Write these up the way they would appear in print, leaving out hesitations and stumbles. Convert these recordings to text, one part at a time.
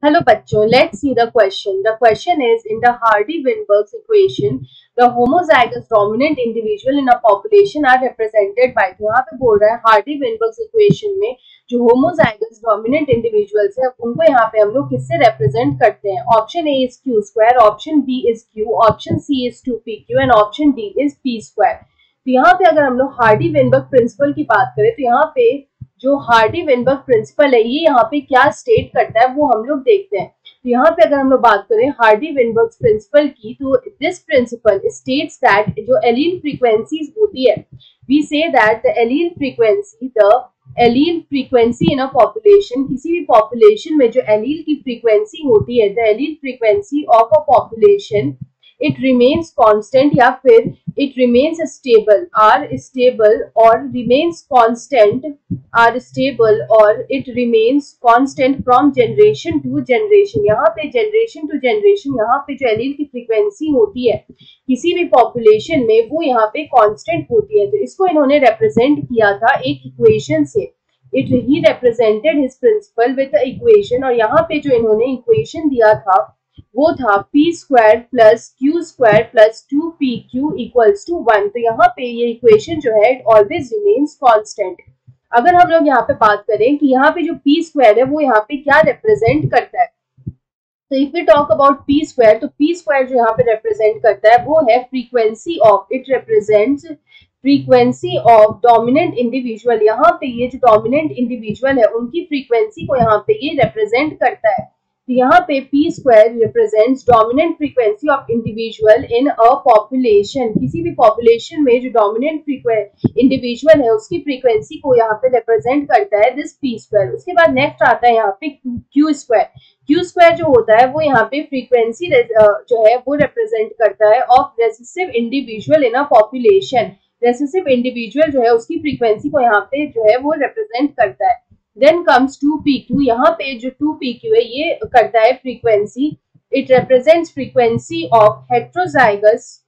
Hello बच्चों, let's see the question. The question is, in the Hardy-Weinberg's equation, the homozygous dominant individual in a population are represented by। तो यहाँ पे बोल रहा है Hardy-Weinberg's equation में जो homozygous dominant individuals है उनको यहाँ पे हम लोग किससे represent करते हैं। Option A is Q square, option B is Q, option C is 2PQ and option D is P square। तो यहाँ पे अगर हम लोग Hardy-Weinberg प्रिंसिपल की बात करें तो यहाँ पे जो हार्डी-वेनबर्ग प्रिंसिपल है ये यहाँ पे क्या स्टेट करता है वो हम लोग देखते हैं। तो यहाँ पे अगर हम लोग बात करें हार्डी-वेनबर्ग प्रिंसिपल की, तो दिस प्रिंसिपल स्टेट्स दैट जो एलील फ्रीक्वेंसीज होती है, we see that the allele frequency in a population, किसी भी पॉपुलेशन में जो एलील की फ्रीक्वेंसी होती है, the allele frequency of a population, it remains constant या फिर it remains stable, are stable or remains constant, are stable or it remains constant from generation to generation। यहाँ पे generation to generation यहाँ पे जो allele की frequency होती है किसी भी पॉपुलेशन में वो यहाँ पे कांस्टेंट होती है। तो इसको इन्होंने रिप्रेजेंट किया था एक इक्वेशन से। ही represented his principle with the equation, और यहाँ पे जो इन्होंने इक्वेशन दिया था वो था p square plus q square plus 2pq equals to 1। तो यहाँ पे ये इक्वेशन जो है इट ऑलवेज रिमेन्स कांस्टेंट। अगर हम लोग यहाँ पे बात करें कि यहाँ पे जो p स्क्वायर है वो यहाँ पे क्या रिप्रेजेंट करता है, तो if we talk about p square, तो p स्क्वायर जो यहाँ पे रिप्रेजेंट करता है वो है frequency of, it represents frequency of dominant individual. यहाँ पे ये जो डोमिनेंट इंडिविजुअल है उनकी फ्रीक्वेंसी को यहाँ पे ये रिप्रेजेंट करता है। तो यहाँ पे p square represents dominant frequency of individual in a population, किसी भी पॉपुलेशन में जो डोमिनेंट इंडिविजुअल है उसकी फ्रीक्वेंसी को यहाँ पे रिप्रेजेंट करता है दिस p स्क्वायर। उसके बाद नेक्स्ट आता है यहाँ पे q स्क्वायर। q स्क्वायर जो होता है वो यहाँ पे फ्रीक्वेंसी जो है वो रिप्रेजेंट करता है of recessive individual in a population. Recessive individual जो है उसकी फ्रीक्वेंसी को यहाँ पे जो है वो रिप्रेजेंट करता है। देन कम्स 2pq, यहाँ पे जो 2pq है ये करता है frequency, it represents frequency of heterozygous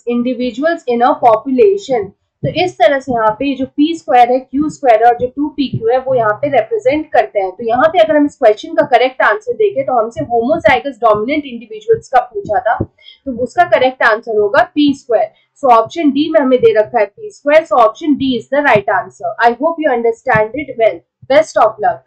individuals in a population. तो इस तरह से यहाँ पे जो p स्क्वायर है, q स्क्वायर और जो 2pq है वो यहाँ पे रिप्रेजेंट करते हैं। तो यहाँ पे अगर हम इस क्वेश्चन का करेक्ट आंसर देखें तो हमसे होमोजाइगस डोमिनेंट इंडिविजुअल्स का पूछा था, तो उसका करेक्ट आंसर होगा p square. So option D में हमें दे रखा है p square, so option D is the right answer. I hope you understand it well. Best of luck.